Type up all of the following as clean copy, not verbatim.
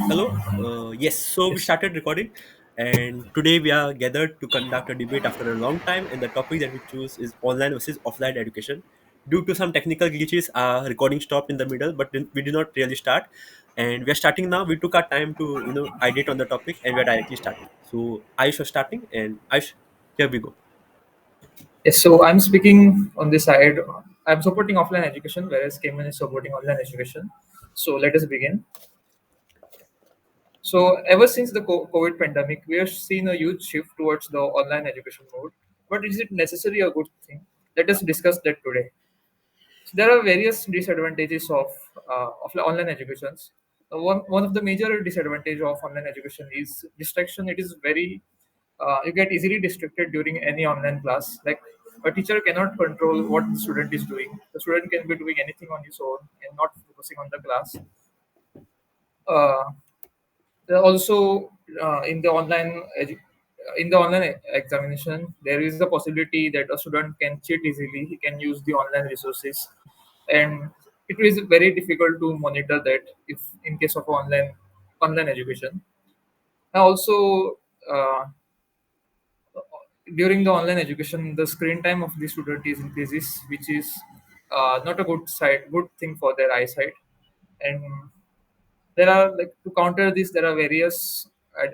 Hello. Yes, so we Yes. started recording, and today we are gathered to conduct a debate after a long time. And the topic that we choose is online versus offline education. Due to some technical glitches, our recording stopped in the middle, but we did not really start. And we are starting now. We took our time to ideate on the topic, and we are directly starting. So Aish was starting, and Aish, here we go. Yes. So I'm speaking on this side. I'm supporting offline education, whereas Cayman is supporting online education. So let us begin. So ever since the COVID pandemic, we have seen a huge shift towards the online education mode. But is it necessarily a good thing? Let us discuss that today. So there are various disadvantages of online educations. One of the major disadvantage of online education is distraction. It is very you get easily distracted during any online class. Like a teacher cannot control what the student is doing. The student can be doing anything on his own and not focusing on the class. Uh, there are also in the online examination, there is the possibility that a student can cheat easily. He can use the online resources, and it is very difficult to monitor that if in case of online education. And also, uh, during the online education, the screen time of the student is increases, which is not a good thing for their eyesight. And there are, like, to counter this, there are various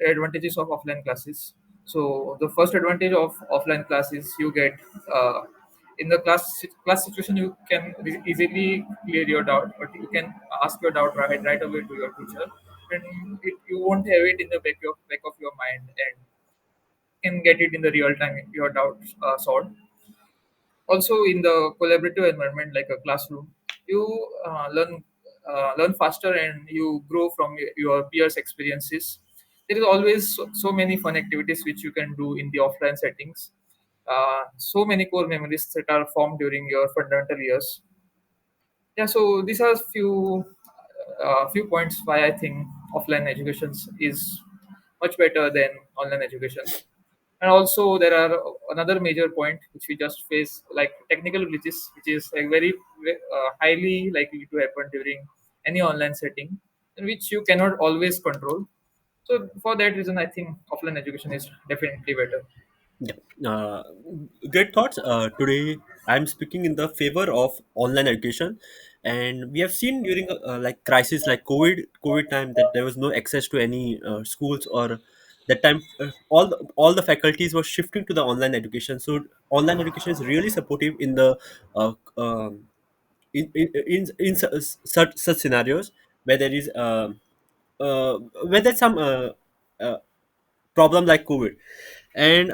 advantages of offline classes. So the first advantage of offline classes, you get in the class situation, you can easily clear your doubt, but you can ask your doubt right away to your teacher, and you won't have it in the back of your mind, and can get it in the real time, your doubts solved. Also, in the collaborative environment like a classroom, you learn faster and you grow from your peers experiences. There is always so many fun activities which you can do in the offline settings. So many core memories that are formed during your fundamental years. Yeah, so these are few points why I think offline education is much better than online education. And also, there are another major point which we just face, like technical glitches, which is like very highly likely to happen during any online setting, in which you cannot always control. So for that reason, I think offline education is definitely better. Yeah, great thoughts. Today, I'm speaking in the favor of online education, and we have seen during like crisis like COVID time that there was no access to any schools or that time all the faculties were shifting to the online education. So online education is really supportive in the uh, um, such scenarios where there is where there's some uh, problem like COVID. And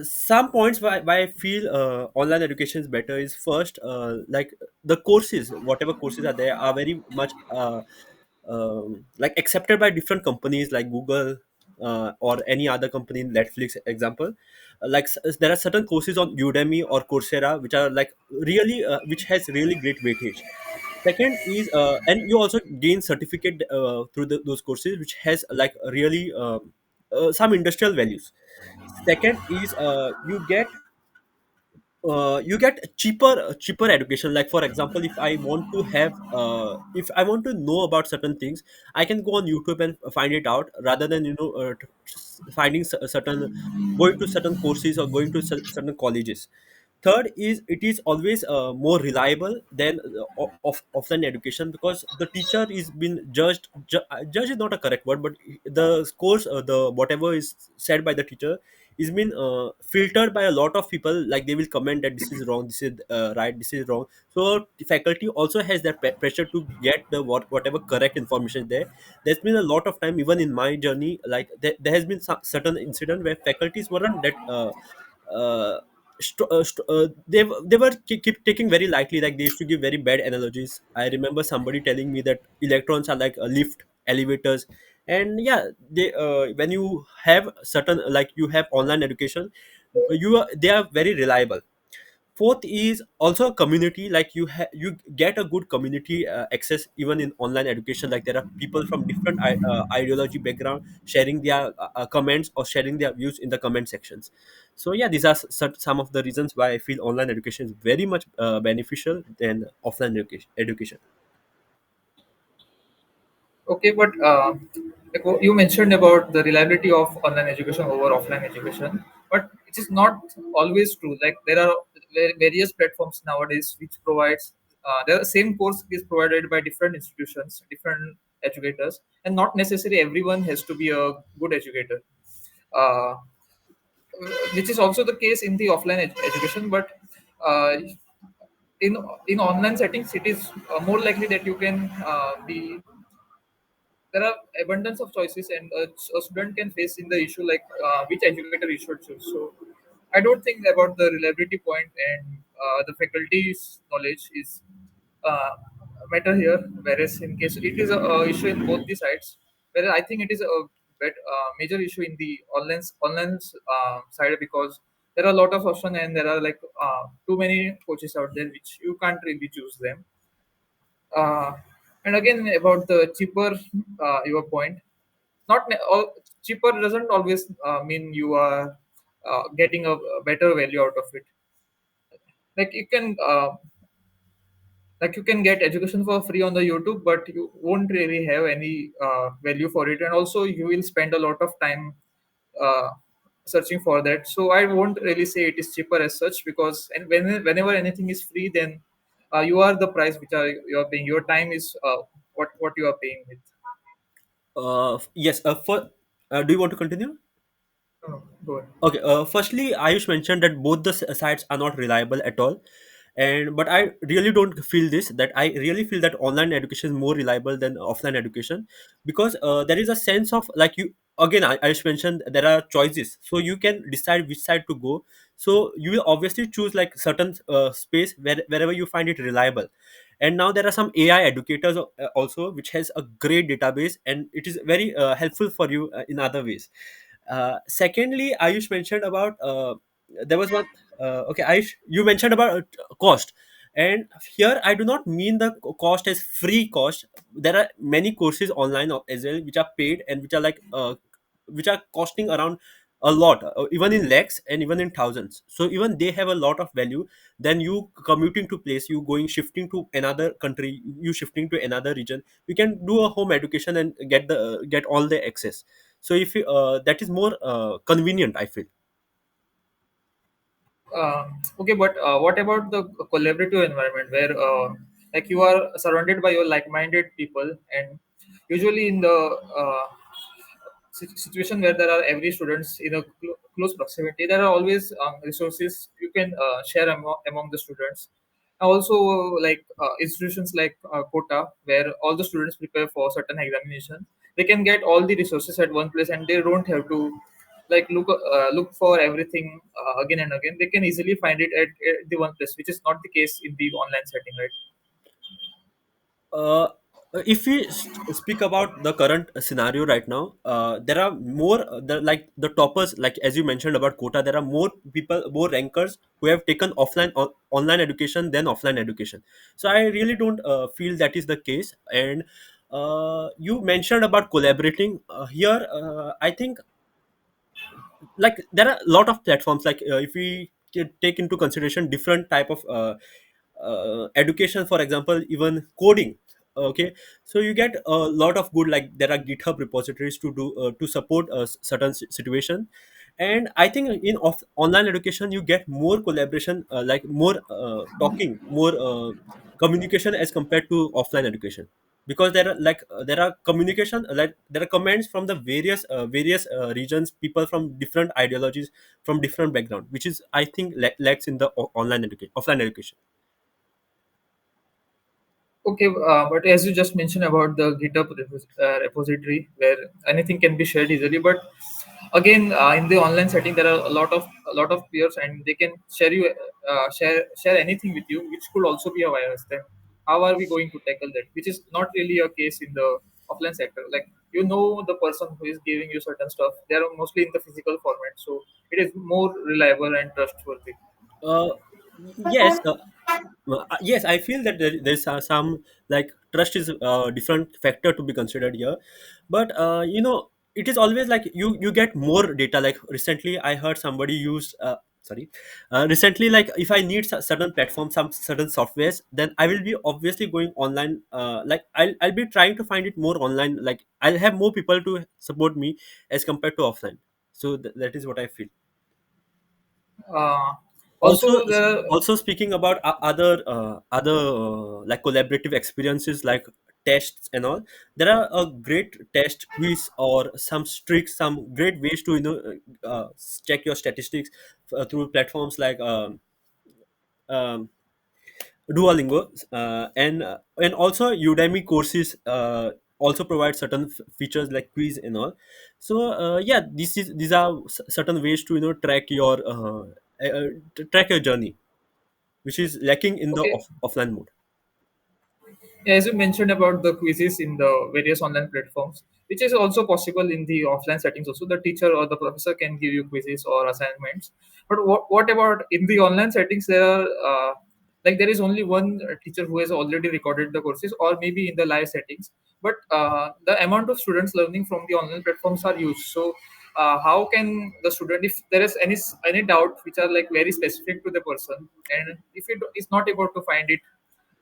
some points why I feel online education is better is first, like the courses, whatever courses are there, are very much like accepted by different companies like Google or any other company, Netflix example. Like there are certain courses on Udemy or Coursera which are like really which has really great weightage. Second is and you also gain certificate through those courses which has like really some industrial values. Second is you get cheaper education. Like for example, if I want to know about certain things, I can go on YouTube and find it out rather than finding certain going to certain courses or going to certain colleges. Third is it is always more reliable than of offline education because the teacher is been judge is not a correct word, but the course the whatever is said by the teacher is been filtered by a lot of people. Like they will comment that this is wrong, this is right, this is wrong. So the faculty also has that pressure to get the whatever correct information is there. There's been a lot of time even in my journey, like there has been some certain incident where faculties weren't that uh, they were keep taking very lightly. Like they used to give very bad analogies. I remember somebody telling me that electrons are like a lift, elevators. And yeah, they when you have certain, like you have online education, they are very reliable. Fourth is also a community. Like you get a good community access even in online education. Like there are people from different ideology background sharing their comments or sharing their views in the comment sections. So yeah, these are some of the reasons why I feel online education is very much beneficial than offline education. Okay, but like what you mentioned about the reliability of online education over offline education, but it is not always true. Like there are various platforms nowadays which provides the same course is provided by different institutions, different educators, and not necessarily everyone has to be a good educator. Uh, which is also the case in the offline education, but uh, in in online settings, it is more likely that you can be there are abundance of choices and a student can face in the issue like which educator he should choose. So I don't think about the reliability point and the faculty's knowledge is uh, matter here, whereas in case it is a issue in both the sides, whereas I think it is a major issue in the online side, because there are a lot of options and there are like too many coaches out there which you can't really choose them. uh, and again about the cheaper, your point, not cheaper doesn't always mean you are getting a better value out of it. Like you can get education for free on the YouTube, but you won't really have any value for it, and also you will spend a lot of time uh, searching for that. So I won't really say it is cheaper as such, because and whenever anything is free, then you are the price which are you are paying. Your time is what you are paying with. Yes. For Do you want to continue? No, no, go ahead. Okay. Firstly, Ayush mentioned that both the sites are not reliable at all, and but I really don't feel this. That I really feel that online education is more reliable than offline education, because there is a sense of like you again. Ayush mentioned there are choices, so you can decide which side to go. So you will obviously choose like certain space wherever you find it reliable. And now there are some AI educators also, which has a great database, and it is very helpful for you in other ways. Secondly, Ayush mentioned about there was one. Okay, Ayush, you mentioned about cost, and here I do not mean the cost as free cost. There are many courses online as well which are paid and which are costing around a lot, even in lakhs and even in thousands. So even they have a lot of value. Then you commuting to place, you going shifting to another country, you shifting to another region. You can do a home education and get all the access. So if you, that is more convenient, I feel. Okay, but what about the collaborative environment where, like, you are surrounded by your like-minded people, and usually in the situation where there are every students in a close proximity, there are always resources you can share among the students. Also, like institutions like Quota, where all the students prepare for certain examination, they can get all the resources at one place, and they don't have to like look for everything again and again. They can easily find it at the one place, which is not the case in the online setting, right? uh, if we speak about the current scenario right now, there are more like the toppers, like as you mentioned about quota, there are more people, more rankers who have taken online education than offline education. So I really don't feel that is the case. And you mentioned about collaborating here. I think like there are a lot of platforms, like if we take into consideration different type of education, for example even coding. Okay, so you get a lot of good, like there are github repositories to do to support a certain situation. And I think in online education you get more collaboration, like more talking, more communication as compared to offline education, because there are there are communication, like there are comments from the various regions, people from different ideologies, from different background, which is I think lacks in the online education, offline education. Okay, but as you just mentioned about the GitHub repository where anything can be shared easily, but again, in the online setting, there are a lot of peers, and they can share anything with you, which could also be a virus. Then, how are we going to tackle that? Which is not really a case in the offline sector. Like you know, the person who is giving you certain stuff, they are mostly in the physical format, so it is more reliable and trustworthy. uh, yes. Yes, I feel that there's some like trust is a different factor to be considered here, but it is always like you get more data. Like recently, I heard somebody used sorry, recently, like if I need certain platforms, some certain softwares, then I will be obviously going online. Like I'll be trying to find it more online. Like I'll have more people to support me as compared to offline. So that is what I feel. Uh, Also, Also, there are, also speaking about other like collaborative experiences like tests and all, there are a great test quiz or some tricks, some great ways to check your statistics through platforms like um, Duolingo, and also Udemy courses also provide certain features like quiz and all. So yeah, these are certain ways to track your track your journey, which is lacking in the okay. offline mode. As you mentioned about the quizzes in the various online platforms, which is also possible in the offline settings also, the teacher or the professor can give you quizzes or assignments. But what about in the online settings? There are like there is only one teacher who has already recorded the courses, or maybe in the live settings. But the amount of students learning from the online platforms are huge. So how can the student, if there is any doubt which are like very specific to the person, and if it is not able to find it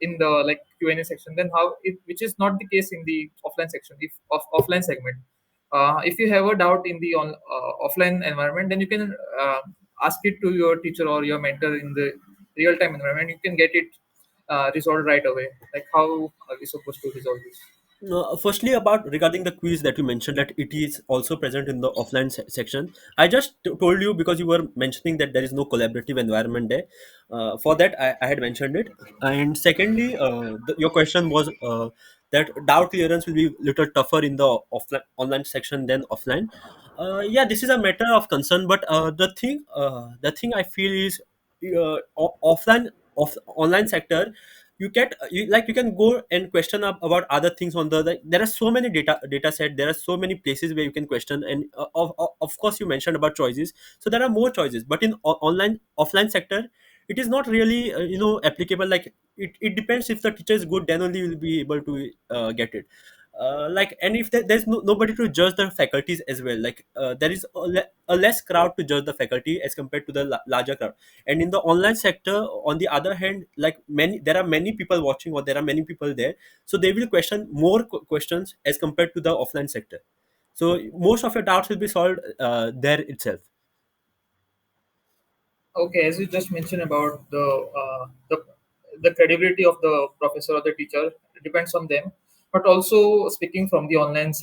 in the like Q&A section, then how it, which is not the case in the offline section, if of offline segment. If you have a doubt in the offline environment, then you can ask it to your teacher or your mentor in the real time environment. You can get it resolved right away. Like how are we supposed to resolve this? Firstly, about regarding the quiz that you mentioned that it is also present in the offline section. I just told you because you were mentioning that there is no collaborative environment there. For that, I had mentioned it. And secondly, your question was that doubt clearance will be little tougher in the offline online section than offline. Yeah, this is a matter of concern, but the thing I feel is offline of online sector, you get you can go and question about other things on the like, there are so many data set, there are so many places where you can question, and of course you mentioned about choices, so there are more choices, but in online offline sector it is not really applicable. Like it depends, if the teacher is good then only you will be able to get it. Like, and if there's nobody to judge the faculties as well, like there is a less crowd to judge the faculty as compared to the larger crowd. And in the online sector, on the other hand, like many there are many people watching or there are many people there, so they will question more questions as compared to the offline sector. So most of your doubts will be solved there itself. Okay, as you just mentioned about the credibility of the professor or the teacher, it depends on them. But also speaking from the online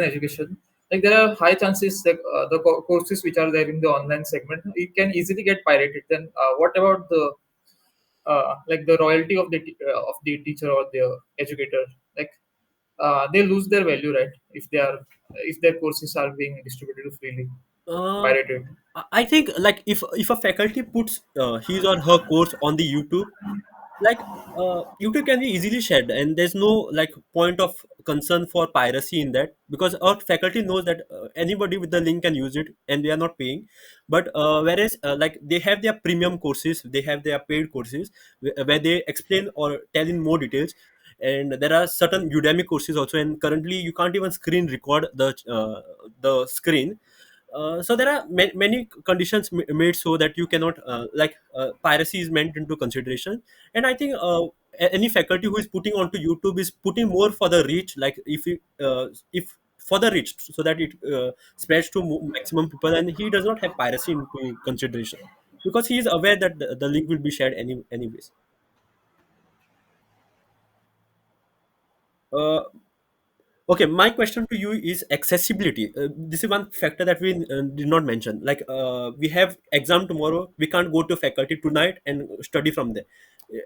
education, like there are high chances that the courses which are there in the online segment, it can easily get pirated. Then what about the like the royalty of the teacher or the educator? Like they lose their value, right? If their courses are being distributed freely, uh, pirated. I think, like, if a faculty puts his or her course on the YouTube, like YouTube can be easily shared, and there's no like point of concern for piracy in that, because our faculty knows that anybody with the link can use it and they are not paying. But whereas like they have their premium courses, they have their paid courses where they explain or tell in more details. And there are certain Udemy courses also, and currently you can't even screen record the screen. So there are many conditions made so that you cannot piracy is meant into consideration. And I think any faculty who is putting onto YouTube is putting more for the reach, like if for the reach, so that it spreads to maximum people, and he does not have piracy into consideration because he is aware that the link will be shared anyways. uh, Okay, my question to you is accessibility. This is one factor that we did not mention. Like, we have exam tomorrow, we can't go to faculty tonight and study from there.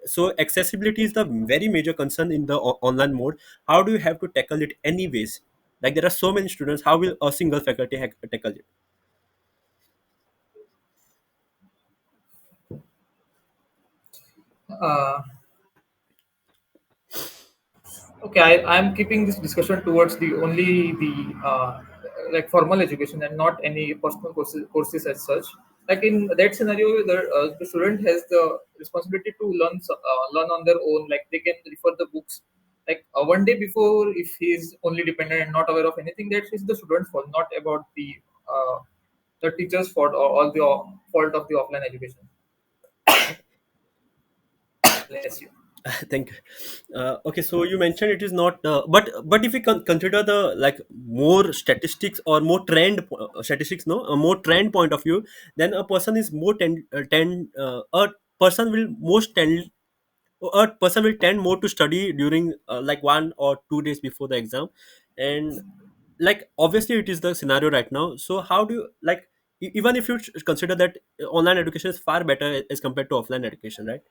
So, accessibility is the very major concern in the online mode. How do you have to tackle it anyways? Like, there are so many students. How will a single faculty tackle it? Uh, Okay, I'm keeping this discussion towards the only the like formal education and not any personal courses as such. Like in that scenario, the student has the responsibility to learn on their own. Like they can refer the books. Like one day before, if he is only dependent and not aware of anything, that is the student's fault, not about the the teachers' fault or all the fault of the offline education. Bless you. Thank you. Okay, so you mentioned it is not, but if we consider the like more statistics or more trend statistics, no, a more trend point of view, then a person is more a person will most tend a person will tend more to study during like 1 or 2 days before the exam, and like obviously it is the scenario right now. So how do you like even if you consider that online education is far better as compared to offline education, right?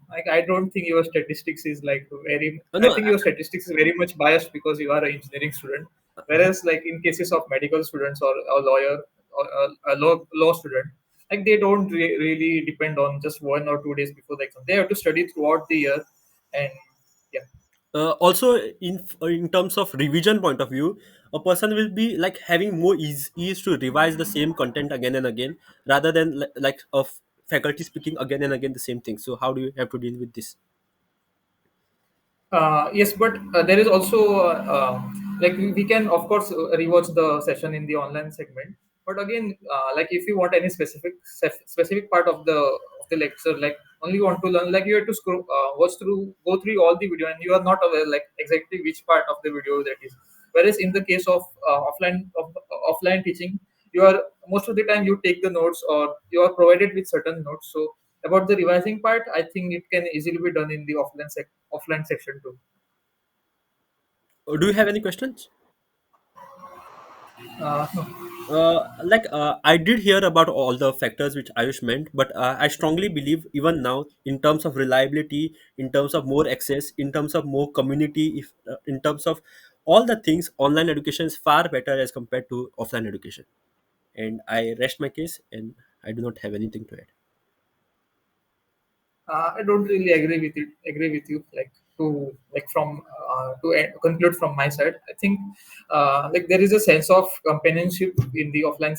Like I don't think your statistics is like very. I No. think your statistics is very much biased because you are an engineering student. Whereas, like in cases of medical students or a lawyer or a law student, like they don't really depend on just 1 or 2 days before the exam. They have to study throughout the year, and yeah. Also in terms of revision point of view, a person will be like having more ease to revise the same content again and again, rather than like of faculty speaking again and again the same thing. So how do you have to deal with this? Yes, but there is also like we can of course rewatch the session in the online segment. But again, like if you want any specific part of the lecture, like only want to learn, like you have to scroll, go through all the video, and you are not aware like exactly which part of the video that is. Whereas in the case of offline teaching, you are most of the time you take the notes or you are provided with certain notes. So about the revising part, I think it can easily be done in the offline section too. Do you have any questions? No. I did hear about all the factors which Ayush meant, but I strongly believe even now, in terms of reliability, in terms of more access, in terms of more community, if in terms of all the things, online education is far better as compared to offline education. And I rest my case, and I do not have anything to add. I don't really agree with it. Agree with you. Like to like from conclude from my side, I think like there is a sense of companionship in the offline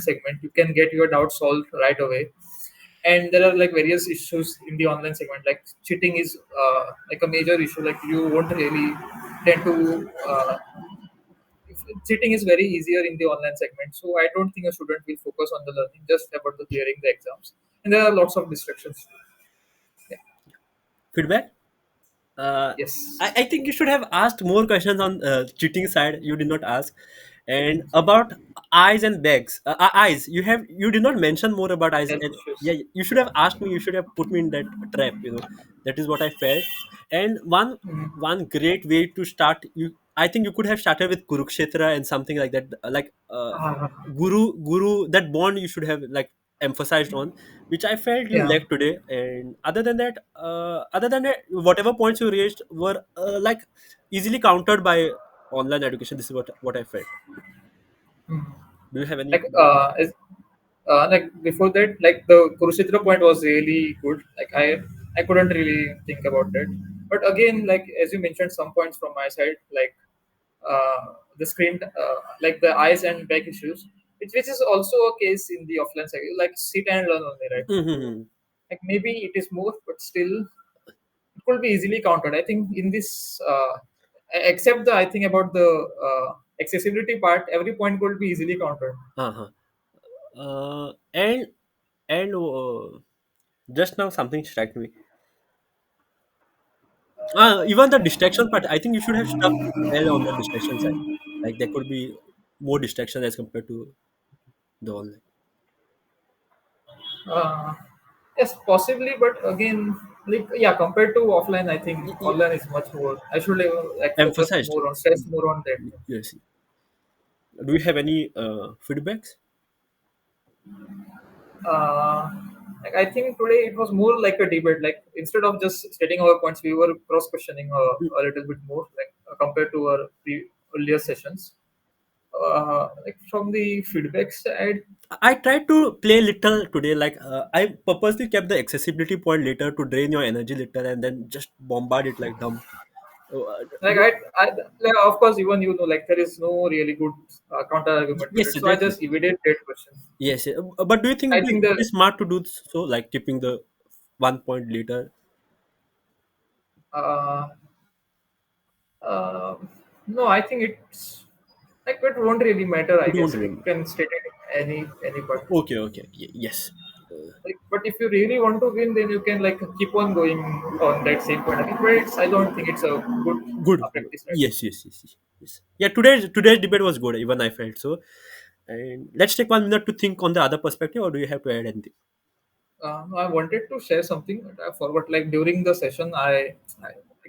segment. You can get your doubts solved right away, and there are like various issues in the online segment. Like cheating is like a major issue. Like you won't really tend to. Cheating is very easier in the online segment, so I don't think a student will focus on the learning just about the clearing the exams. And there are lots of distractions. Yeah. Feedback? Uh, Yes. I think you should have asked more questions on cheating side. You did not ask, and about eyes and bags. Eyes. You did not mention more about eyes. Health And issues. yeah, you should have asked me. You should have put me in that trap. That is what I felt. And Mm. one great way to start. I think you could have started with Kurukshetra and something like that. Like Uh, guru that bond you should have like emphasized on, which I felt you yeah. lacked today. And other than that, whatever points you raised were like easily countered by online education. This is what I felt. Mm. Do you have any Like feedback? like before that, like the Kurukshetra point was really good. Like I couldn't really think about that. But again, like as you mentioned, some points from my side, like the screen, like the eyes and back issues, which is also a case in the offline side. Like sit and learn only, right? So Mm-hmm. like maybe it is more, but still it could be easily counted. I think in this, except the I think about the accessibility part, every point could be easily counted. Uh-huh. And just now something struck me. Even the distraction part, I think you should have stuck well on the distraction side. Like there could be more distraction as compared to the online. Uh, yes, possibly, but again, like yeah, compared to offline, I think online is much more. I should like focus Emphasized. more on stress more on that. Yes. Do you have any feedbacks? Uh, like I think today it was more like a debate. Like instead of just stating our points, we were cross questioning a little bit more, like compared to our earlier sessions. Like from the feedback side, I tried to play little today. Like I purposely kept the accessibility point later to drain your energy little, and then just bombard it like dumb. like like, of course, even like there is no really good counter argument to Yes, it. So I exactly. just evaded that question. Yes, but do you think I think it is smart to do so? Like keeping the 1 point later. uh, uh, no, I think it's Like it won't really matter, I You don't guess. Like remember. you can state it in any part. Okay, okay, yes. Like, but if you really want to win, then you can like keep on going on that same point. Like, but I don't think it's a good Good. practice, right? Yes, yes, yes, yes, yes. Yeah, today's debate was good. Even I felt so. And let's take 1 minute to think on the other perspective, or do you have to add anything? No, I wanted to share something, but I forgot. Like during the session, I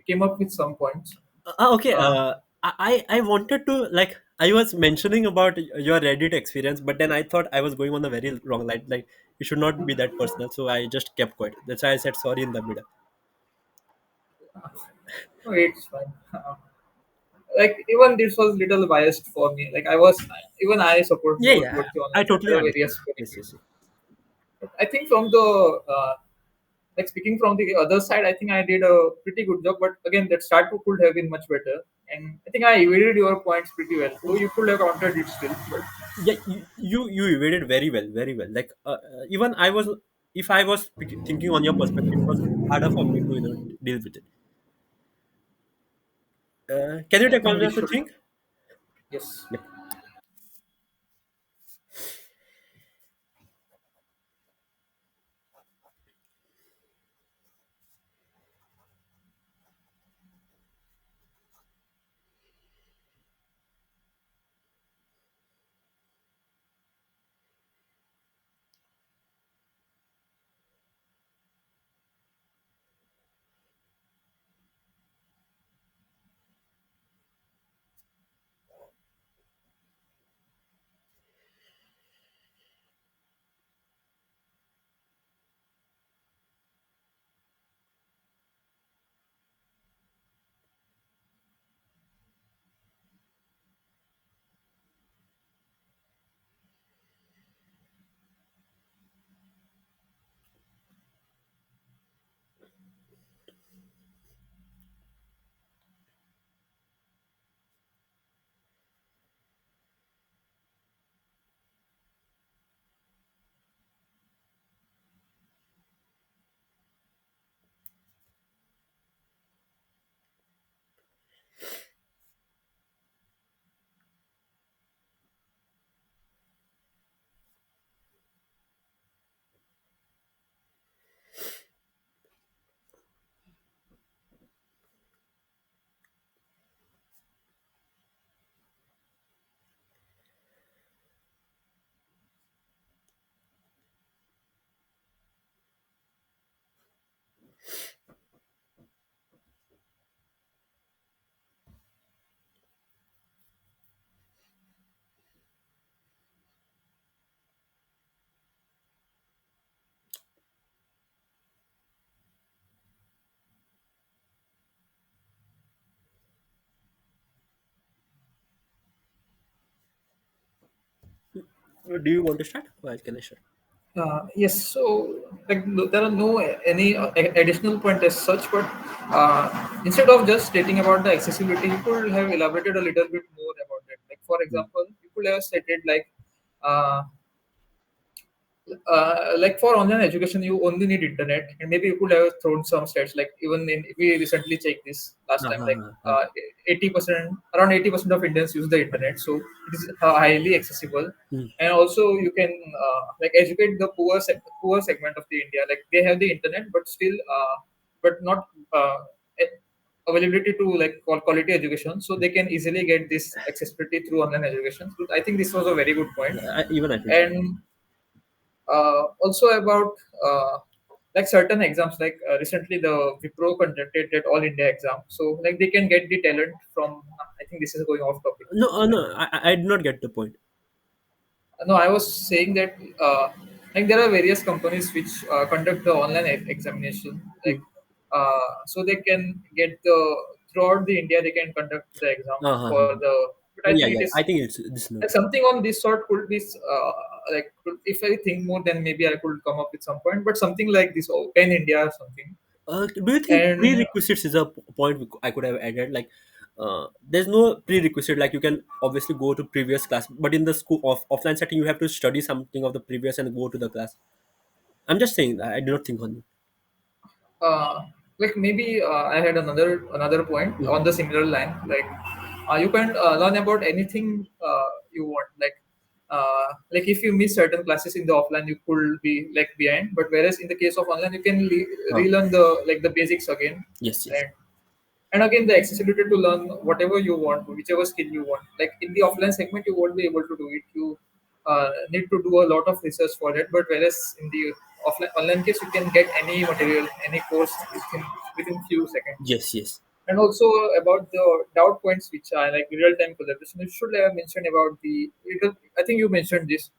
came up with some points. Okay. Uh, I wanted to, like, I was mentioning about your Reddit experience, but then I thought I was going on a very wrong line. Like, it should not be that personal, so I just kept quiet. That's why I said sorry in the middle. no, it's fine. Like even this was little biased for me. Like even I support Yeah, more yeah. towards the I online side. totally There are understand. various Yes, yes, benefits. yes. But I think from the like speaking from the other side, I think I did a pretty good job. But again, that start could have been much better. And I think I evaded your points pretty well. Though you could have countered it still. But Yeah, you evaded very well, very well. Like, even I was, if I was thinking on your perspective, it was harder for me to deal with it. Can you I take one think we minute to should. think? Yes. Yeah. Do you want to start? Well, can I start? Yes, so like there are no any additional point as such, but instead of just stating about the accessibility, you could have elaborated a little bit more about it. Like for Hmm. example, you could have stated uh, like for online education, you only need internet, and maybe you could have thrown some stats. Like even in we recently checked this last time, like Uh-huh. 80%, around 80% of Indians use the internet, so it is highly accessible. Hmm. And also, you can like educate the poor segment of the India. Like they have the internet, but still, but not a- availability to like quality education, so they can easily get this accessibility through online education. So I think this was a very good point. Even I feel so. And also about like certain exams, like recently the Wipro conducted that all India exam, so like they can get the talent from I think this is going off topic. No, Sorry. no, I did not get the point. No, I was saying that like there are various companies which conduct the online examination, Hmm. like so they can get the throughout the India they can conduct the exam Uh-huh. for the. But I Yeah, think it yeah. is I think it's this like note. something on this sort could be if I think more, then maybe I could come up with some point. But something like this, Open India or something, Do you think and prerequisites is a point I could have added? Like, there's no prerequisite. Like, you can obviously go to previous class, but in the school offline setting, you have to study something of the previous and go to the class. I'm just saying. I do not think on it. like maybe I had another point Mhm. on the similar line, like. You can learn about anything you want. Like if you miss certain classes in the offline, you could be like behind. But whereas in the case of online, you can uh, relearn the basics again, yes, yes, and again the accessibility to learn whatever you want, whichever skill you want. Like in the offline segment you won't be able to do it. You need to do a lot of research for it, but whereas in the offline online case you can get any material, any course within few seconds. yes, yes. And also about the doubt points, which are like real-time collaboration, you should have mentioned about I think you mentioned this.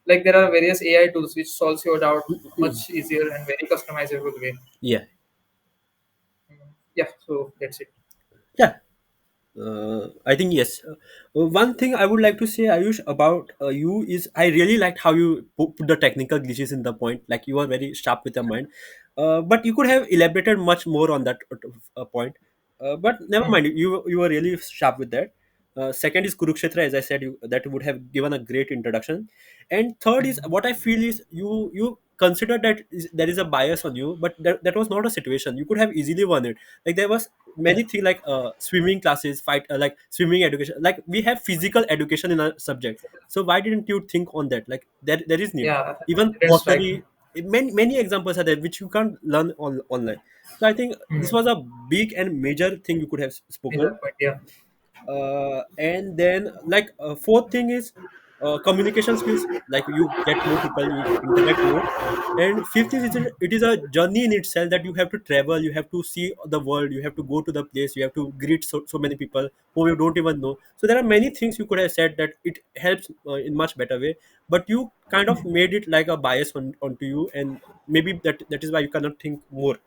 Like there are various AI tools which solves your doubt much easier and very customizable way. Yeah, Yeah, so that's it. yeah. I think yes. One thing I would like to say, Ayush, about you is I really liked how you put the technical glitches in the point. Like you are very sharp with your mind, but you could have elaborated much more on that point. But never Hmm. mind. You were really sharp with that. Second is Kurukshetra, as I said, that would have given a great introduction. And third is what I feel is you consider that there is a bias on you, but that was not a situation. You could have easily won it. Like there was Yeah. many things like swimming classes, fight like swimming education. Like we have physical education in our subject. So why didn't you think on that? Like there is need. Yeah, Even didn't strike me. pottery, many examples are there which you can't learn online. So I think this Hmm. was a big and major thing you could have Major spoken. point, yeah. And then like fourth thing is communication skills, like you get more people, you interact more. And fifth is it is a journey in itself, that you have to travel, you have to see the world, you have to go to the place, you have to greet so many people whom you don't even know. So there are many things you could have said that it helps in much better way, but you kind of made it like a bias onto you, and maybe that is why you cannot think more.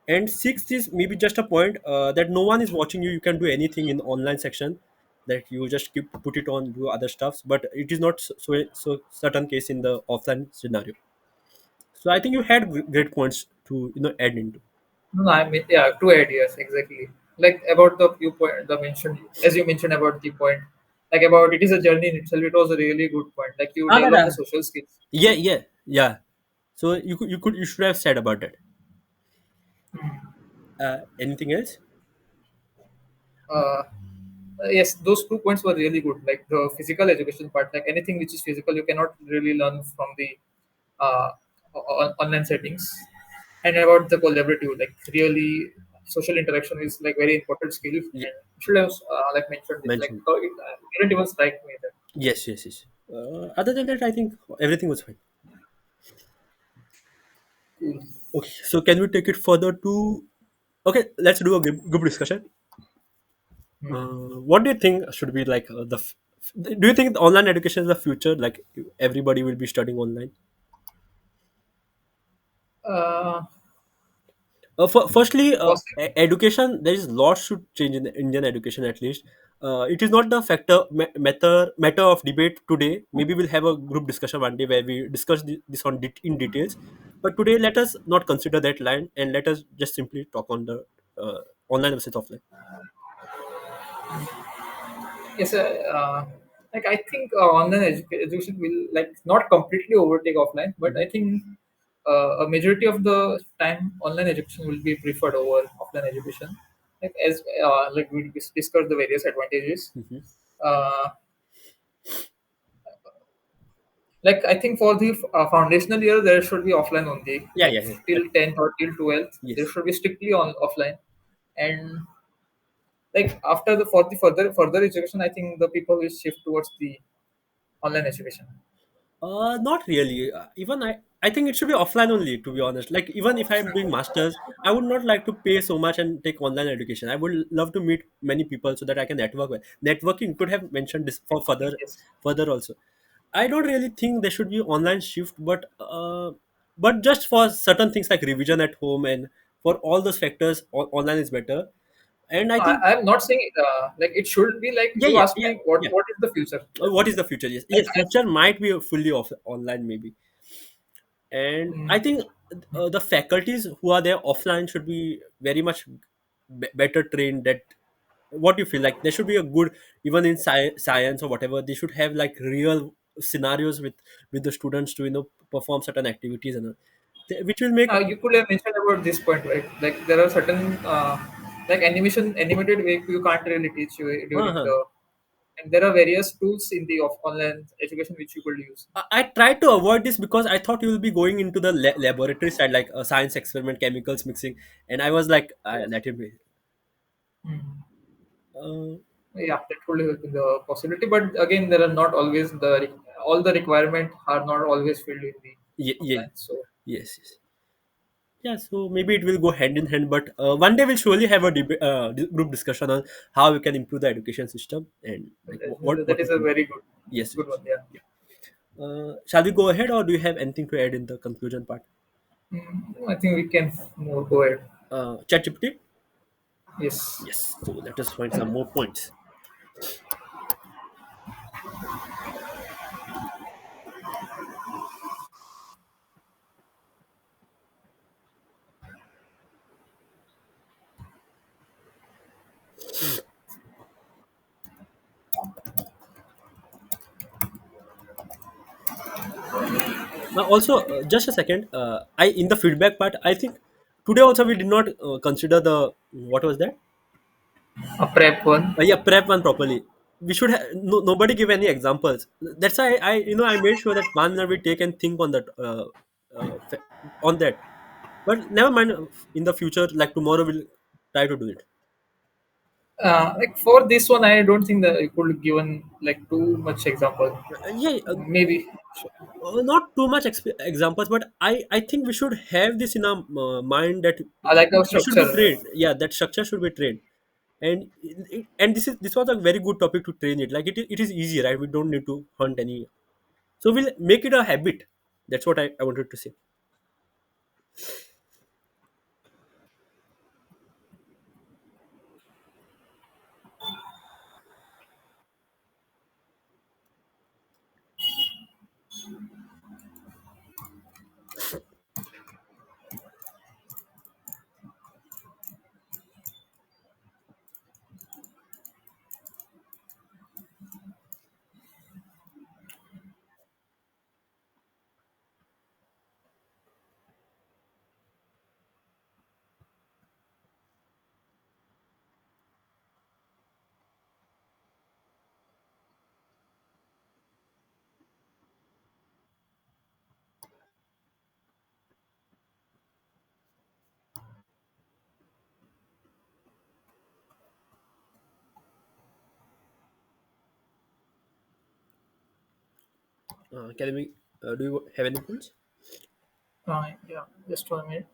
And sixth is maybe just a point that no one is watching you, you can do anything in online section, that you just keep put it on, do other stuffs, but it is not so certain case in the offline scenario. So I think you had great points to add into. No, no, I mean, yeah, two ideas exactly. Like about the viewpoint, the mention as you mentioned about the point, like about it is a journey in itself. It was a really good point. Like you Ah, develop the social skills. yeah, yeah, yeah. So you should have said about that. Anything else? Uh, yes, those 2 points were really good. Like the physical education part, like anything which is physical, you cannot really learn from the uh, online settings. And about the collaborative, like really social interaction is like very important skill, Yeah, and should have like mentioned this. Like mentioned. it didn't even strike me that. Yes, yes, yes. Other than that, I think everything was fine. Cool. Okay, so can we take it further to? Okay, let's do a group discussion. What do you think should be like do you think online education is the future? Like everybody will be studying online? Uh, Firstly, Possibly. education, there is lots to change in the Indian education at least. It is not the matter of debate today. Maybe we'll have a group discussion one day where we discuss this in details. But today, let us not consider that line, and let us just simply talk on the online versus offline. Yes, like I think online education will like not completely overtake offline, but Hmm. I think a majority of the time online education will be preferred over offline education. Like as like we discussed the various advantages. Hmm. Uh, like I think for the foundational year there should be offline only. Yeah, Like yeah, yeah. till 10th or till 12th there Yes. should be strictly on offline, and like after the for the further education I think the people will shift towards the online education. Not really. I think it should be offline only, to be honest. Like, even if I'm doing masters, I would not like to pay so much and take online education. I would love to meet many people so that I can network with. Networking could have mentioned this for Yes. further also. I don't really think there should be online shift, but just for certain things like revision at home and for all those factors, online is better. And I No, think I'm not saying like it should be like yeah, you yeah, asked yeah, me what yeah. what is the future. What is the future? Yes, Like yes. I, Future might be fully online, maybe. And I mm, think the faculties who are there offline should be very much better trained. That what do you feel like there should be a good, even in science or whatever, they should have like real scenarios with the students to perform certain activities and which will make you could have mentioned about this point, right? Like there are certain like animated way you can't really teach you during Uh-huh. the, and there are various tools in the online education which you could use. I tried to avoid this because I thought you will be going into the laboratory side, like a science experiment, chemicals mixing, and I was like, I Yes. let it be. Hmm. Uh, Yeah, that would have been the possibility, but again, there are not always all the requirement are not always filled in the yeah, yeah, online. So yes, yes. Yeah, so maybe it will go hand in hand, but one day we'll surely have a group discussion on how we can improve the education system and like what that we is a can. very good Yes, good yes. one. Yeah. Yeah. Shall we go ahead, or do you have anything to add in the conclusion part? I think we can more go ahead. ChatGPT. Yes. Yes. So let us find some more points. Now, also, just a second. I in the feedback part, I think today also we did not consider the what was that? A prep one. Yeah, prep one properly. We should have nobody give any examples. That's why I made sure that 1 minute we take and think on that on that. But never mind. In the future, like tomorrow, we'll try to do it. Like for this one, I don't think that you could given like too much example. Yeah, Maybe. Sure. not too much examples, but I think we should have this in our mind that Like a we should be structure. trained. Yeah, that structure should be trained, and this was a very good topic to train it. Like it is easy, right? We don't need to hunt any. So we'll make it a habit. That's what I wanted to say. Can we? Do you have any points? Yeah. Just 1 minute.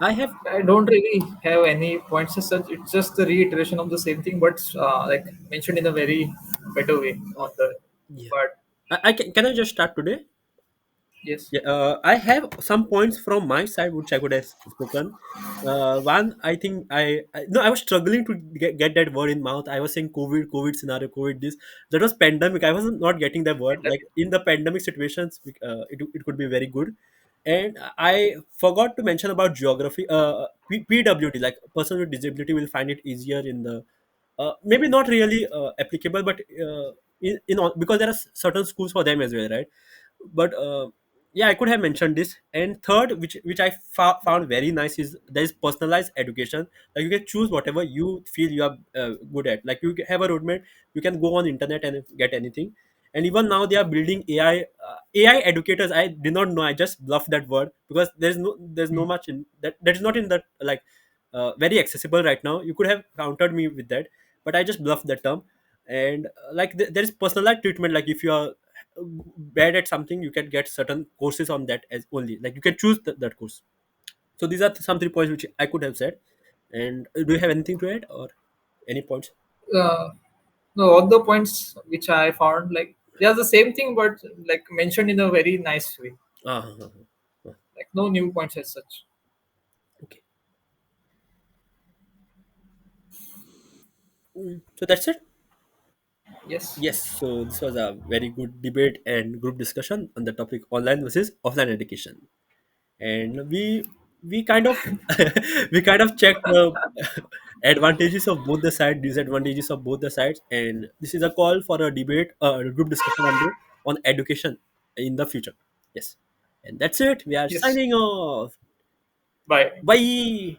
I have. I don't really have any points as such. It's just the reiteration of the same thing, but like mentioned in a very better way on the. Yeah. But I can I just start today? yes. Yeah, I have some points from my side which I could have spoken. One, I think no, I was struggling to get that word in mouth. I was saying COVID scenario, COVID this. That was pandemic. I was not getting that word. Like in the pandemic situations, it could be very good. And I forgot to mention about geography. PWD, like person with disability, will find it easier in the maybe not really applicable, but in all, because there are certain schools for them as well, right? But yeah, I could have mentioned this. And third, which I found very nice, is there is personalized education. Like you can choose whatever you feel you are good at. Like you have a roadmap, you can go on internet and get anything. And even now they are building AI educators. I did not know, I just bluffed that word because there's no much in that is not in that, like very accessible right now. You could have countered me with that, but I just bluffed that term. And like there is personalized treatment. Like if you are bad at something, you can get certain courses on that as only, like you can choose that course. So these are some 3 points which I could have said. And do you have anything to add, or any points? Uh, no, all the points which I found like they are the same thing, but like mentioned in a very nice way. Ah, Like no new points as such. okay. So that's it. Yes. Yes, so this was a very good debate and group discussion on the topic online versus offline education. And we kind of we kind of checked the advantages of both the sides, disadvantages of both the sides. And this is a call for a debate, a group discussion on education in the future. Yes. And that's it. We are Yes. signing off. Bye. Bye.